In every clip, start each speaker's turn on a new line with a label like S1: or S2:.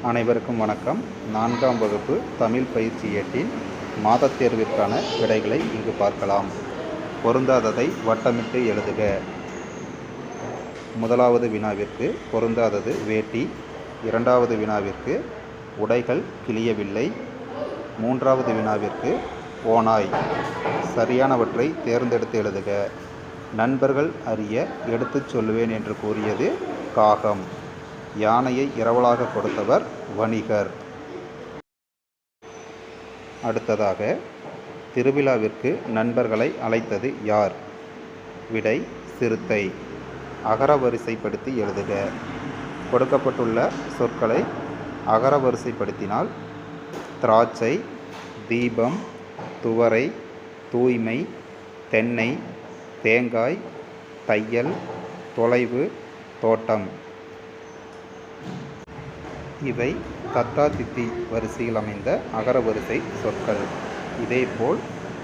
S1: அனைவருக்கும் வணக்கம். 4ஆம் வகுப்பு தமிழ் பயிற்சி ஏட்டின் மாதத் தேர்விற்கான விடைகளை இங்கு பார்க்கலாம். பொருந்தாததை வட்டமிட்டு எழுதுக. முதலாவது வினாவிற்கு பொருந்தாதது வேட்டி. இரண்டாவது வினாவிற்கு உடைகள் கிழியவில்லை. மூன்றாவது வினாவிற்கு ஓநாய். சரியானவற்றை தேர்ந்தெடுத்து எழுதுக. நண்பர்கள் அறிய எடுத்துச் சொல்லுவேன் என்று கூறியது காகம். யானையை இரவலாக கொடுத்தவர் வணிகர். அடுத்ததாக, திருவிழாவிற்கு நண்பர்களை அழைத்தது யார்? விடை சிறுத்தை. அகரவரிசைப்படுத்தி எழுதுக. கொடுக்கப்பட்டுள்ள சொற்களை அகரவரிசைப்படுத்தினால் திராட்சை, தீபம், துவரை, தூய்மை, தென்னை, தேங்காய், தையல், தொலைவு, தோட்டம். இவை தத்தா தித்தி வரிசையில் அமைந்த அகரவரிசை சொற்கள். இதேபோல்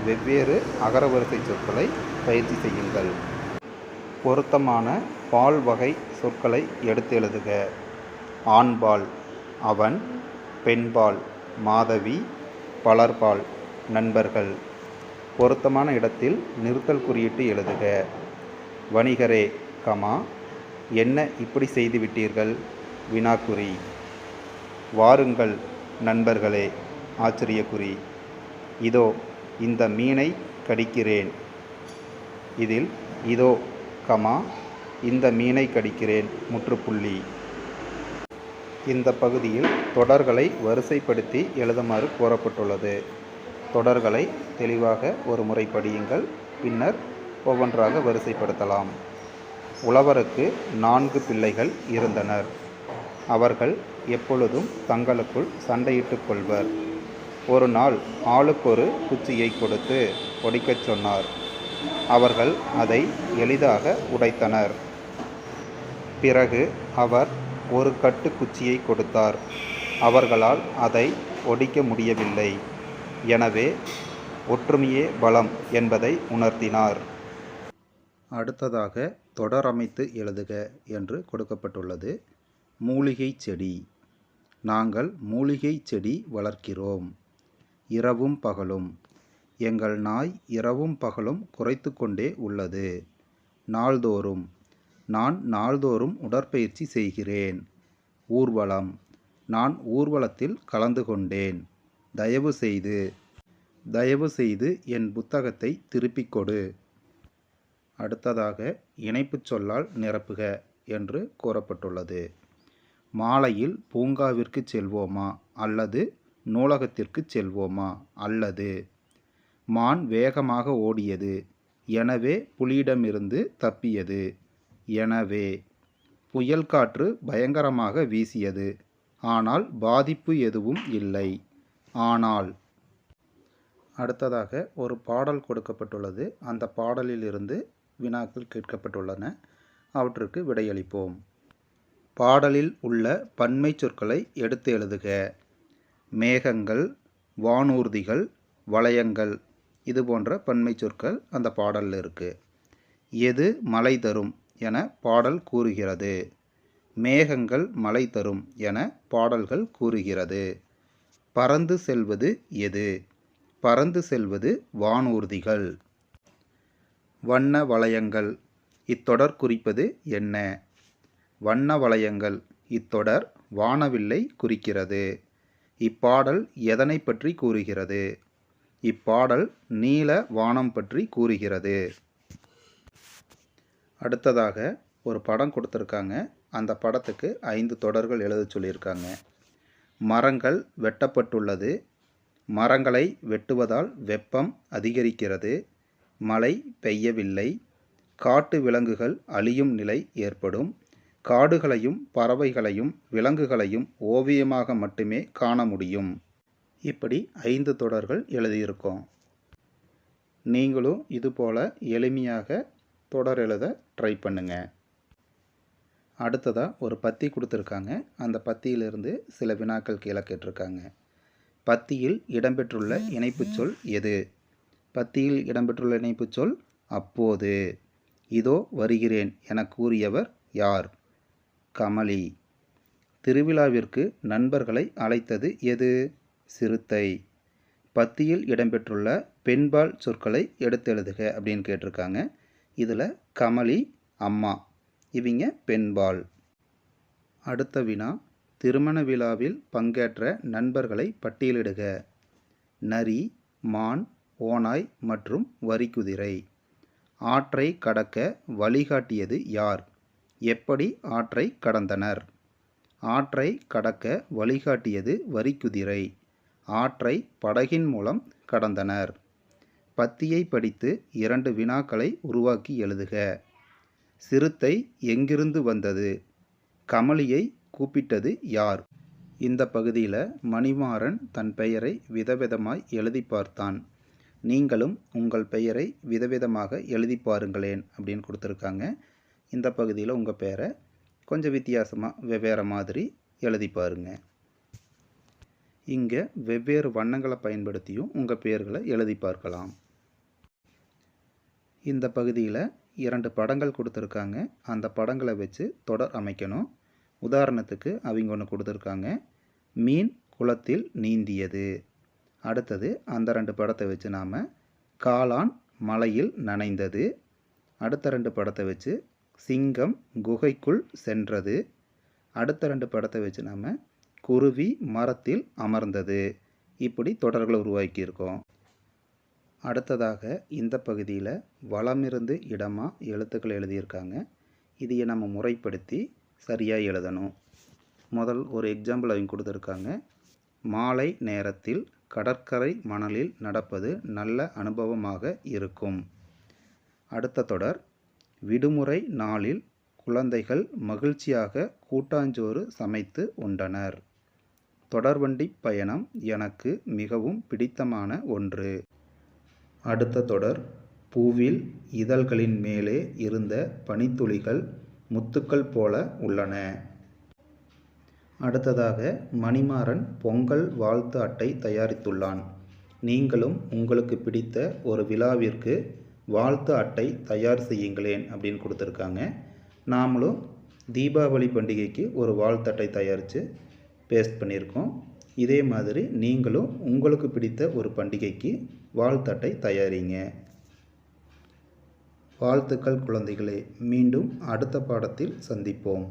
S1: வெவ்வேறு அகரவரிசை சொற்களை பயிற்சி செய்யுங்கள். பொருத்தமான பால் வகை சொற்களை எடுத்து எழுதுக. ஆண்பால் அவன், பெண்பால் மாதவி, பலர்பால் நண்பர்கள். பொருத்தமான இடத்தில் நிறுத்தல் குறியிட்டு எழுதுக. வணிகரே, கமா, என்ன இப்படி செய்து விட்டீர்கள்? வினாக்குறி. வாருங்கள் நண்பர்களே, ஆச்சரியக்குறி. இதோ இந்த மீனை கடிக்கிறேன். இதில் இதோ, கமா, இந்த மீனை கடிக்கிறேன் முற்றுப்புள்ளி. இந்த பகுதியில் தொடர்களை வரிசைப்படுத்தி எழுதுமாறு கூறப்பட்டுள்ளது. தொடர்களை தெளிவாக ஒரு முறை படியுங்கள். பின்னர் ஒவ்வொன்றாக வரிசைப்படுத்தலாம். உழவருக்கு 4 பிள்ளைகள் இருந்தனர். அவர்கள் எப்பொழுதும் தங்களுக்குள் சண்டையிட்டுக் கொள்வர். ஒரு நாள் ஆளுக்கொரு குச்சியை கொடுத்து ஒடிக்கச் சொன்னார். அவர்கள் அதை எளிதாக உடைத்தனர். பிறகு அவர் ஒரு கட்டு குச்சியை கொடுத்தார். அவர்களால் அதை ஒடிக்க முடியவில்லை. எனவே ஒற்றுமையே பலம் என்பதை உணர்த்தினார். அடுத்ததாக தொடரமைத்து எழுதுக என்று கொடுக்கப்பட்டுள்ளது. மூலிகை செடி. நாங்கள் மூலிகை செடி வளர்க்கிறோம். இரவும் பகலும். எங்கள் நாய் இரவும் பகலும் குரைத்து கொண்டே உள்ளது. நாள்தோறும். நான் நாள்தோறும் உடற்பயிற்சி செய்கிறேன். ஊர்வலம். நான் ஊர்வலத்தில் கலந்து கொண்டேன். தயவு செய்து என் புத்தகத்தை திருப்பிக் கொடு. அடுத்ததாக இணைப்புச் சொல்லால் நிரப்புக என்று கூறப்பட்டுள்ளது. மாலையில் பூங்காவிற்கு செல்வோமா அல்லது நூலகத்திற்கு செல்வோமா? அல்லது. மான் வேகமாக ஓடியது. எனவே புலியிடமிருந்து தப்பியது. எனவே. புயல் காற்று பயங்கரமாக வீசியது. ஆனால் பாதிப்பு எதுவும் இல்லை. ஆனால். அடுத்ததாக ஒரு பாடல் கொடுக்கப்பட்டுள்ளது. அந்த பாடலில் இருந்து வினாக்கள் கேட்கப்பட்டுள்ளன. அவற்றுக்கு விடையளிப்போம். பாடலில் உள்ள பன்மை சொற்களை எடுத்து எழுதுக. மேகங்கள், வானூர்திகள், வளையங்கள். இது போன்ற பன்மை சொற்கள் அந்த பாடலில் இருக்குது. எது மழை தரும் என பாடல் கூறுகிறது? மேகங்கள் மழை தரும் என பாடல்கள் கூறுகிறது. பறந்து செல்வது எது? பறந்து செல்வது வானூர்திகள். வண்ண வளையங்கள். இத்தொடர் குறிப்பது என்ன? வண்ண வளையங்கள். இத்தொடர் வானவில்லை குறிக்கிறது. இப்பாடல் எதனை பற்றி கூறுகிறது? இப்பாடல் நீல வானம் பற்றி கூறுகிறது. அடுத்ததாக ஒரு படம் கொடுத்துருக்காங்க. அந்த படத்துக்கு 5 தொடர்கள் எழுத சொல்லியிருக்காங்க. மரங்கள் வெட்டப்பட்டுள்ளது. மரங்களை வெட்டுவதால் வெப்பம் அதிகரிக்கிறது. மழை பெய்யவில்லை. காட்டு விலங்குகள் அழியும் நிலை ஏற்படும். காடுகளையும் பறவைகளையும் விலங்குகளையும் ஓவியமாக மட்டுமே காண முடியும். இப்படி 5 தொடர்கள் எழுதியிருக்கோம். நீங்களும் இதுபோல் எளிமையாக தொடர் எழுத ட்ரை பண்ணுங்க. அடுத்ததாக ஒரு பத்தி கொடுத்துருக்காங்க. அந்த பத்தியிலிருந்து சில வினாக்கள் கீழே கேட்டிருக்காங்க. பத்தியில் இடம்பெற்றுள்ள இணைப்புச் சொல் எது? பத்தியில் இடம்பெற்றுள்ள இணைப்புச் சொல் அப்போது. இதோ வருகிறேன் என கூறியவர் யார்? கமலி. திருவிழாவிற்கு நண்பர்களை அழைத்தது எது? சிறுத்தை. பத்தியில் இடம்பெற்றுள்ள பெண்பால் சொற்களை எடுத்தெழுதுக அப்படின்னு கேட்டிருக்காங்க. இதில் கமலி, அம்மா இவங்க பெண்பால். அடுத்த வினா, திருமண விழாவில் பங்கேற்ற நண்பர்களை பட்டியலிடுக. நரி, மான், ஓநாய் மற்றும் வரிக்குதிரை. ஆற்றை கடக்க வழிகாட்டியது யார்? எப்படி ஆற்றை கடந்தனர்? ஆற்றை கடக்க வழிகாட்டியது வரிக்குதிரை. ஆற்றை படகின் மூலம் கடந்தனர். பத்தியை படித்து 2 வினாக்களை உருவாக்கி எழுதுக. சிறுத்தை எங்கிருந்து வந்தது? கமலியை கூப்பிட்டது யார்? இந்த பகுதியில் மணிமாறன் தன் பெயரை விதவிதமாய் எழுதி பார்த்தான். நீங்களும் உங்கள் பெயரை விதவிதமாக எழுதி பாருங்களேன் அப்படின்னு கொடுத்துருக்காங்க. இந்த பகுதியில் உங்கள் பெயரை கொஞ்சம் வித்தியாசமாக வெவ்வேறு மாதிரி எழுதி பாருங்க. இங்கே வெவ்வேறு வண்ணங்களை பயன்படுத்தியும் உங்கள் பெயர்களை எழுதி பார்க்கலாம். இந்த பகுதியில் 2 படங்கள் கொடுத்துருக்காங்க. அந்த படங்களை வச்சு தொடர் அமைக்கணும். உதாரணத்துக்கு அவங்க ஒன்று கொடுத்துருக்காங்க, மீன் குளத்தில் நீந்தியது. அடுத்தது அந்த 2 படத்தை வச்சு நாம் காளான் மலையில் நனைந்தது. அடுத்த 2 படத்தை வச்சு சிங்கம் குகைக்குள் சென்றது. அடுத்த 2 படத்தை வச்சு நாம் குருவி மரத்தில் அமர்ந்தது. இப்படி தொடர்களை உருவாக்கியிருக்கோம். அடுத்ததாக இந்த பகுதியில் வலமிருந்து இடமாக எழுத்துக்கள் எழுதியிருக்காங்க. இதையை நம்ம முறைப்படுத்தி சரியாக எழுதணும். முதல் ஒரு எக்ஸாம்பிள் அவங்க கொடுத்துருக்காங்க. மாலை நேரத்தில் கடற்கரை மணலில் நடப்பது நல்ல அனுபவமாக இருக்கும். அடுத்த தொடர், விடுமுறை நாளில் குழந்தைகள் மகிழ்ச்சியாக கூட்டாஞ்சோறு சமைத்து உண்டனர். தொடர்வண்டி பயணம் எனக்கு மிகவும் பிடித்தமான ஒன்று. அடுத்த தொடர், பூவில் இதழ்களின் மேலே இருந்த பனித்துளிகள் முத்துக்கள் போல உள்ளன. அடுத்ததாக மணிமாறன் பொங்கல் வாழ்த்து அட்டை தயாரித்துள்ளான். நீங்களும் உங்களுக்கு பிடித்த ஒரு விழாவிற்கு வாழ்த்து அட்டை தயார் செய்யுங்களேன் அப்படின்னு கொடுத்துருக்காங்க. நாமளும் தீபாவளி பண்டிகைக்கு ஒரு வாழ்த்து அட்டை தயாரித்து பேஸ்ட் பண்ணியிருக்கோம். இதே மாதிரி நீங்களும் உங்களுக்கு பிடித்த ஒரு பண்டிகைக்கு வாழ்த்து அட்டை தயாரிங்க. வாழ்த்துக்கள் குழந்தைகளே. மீண்டும் அடுத்த பாடத்தில் சந்திப்போம்.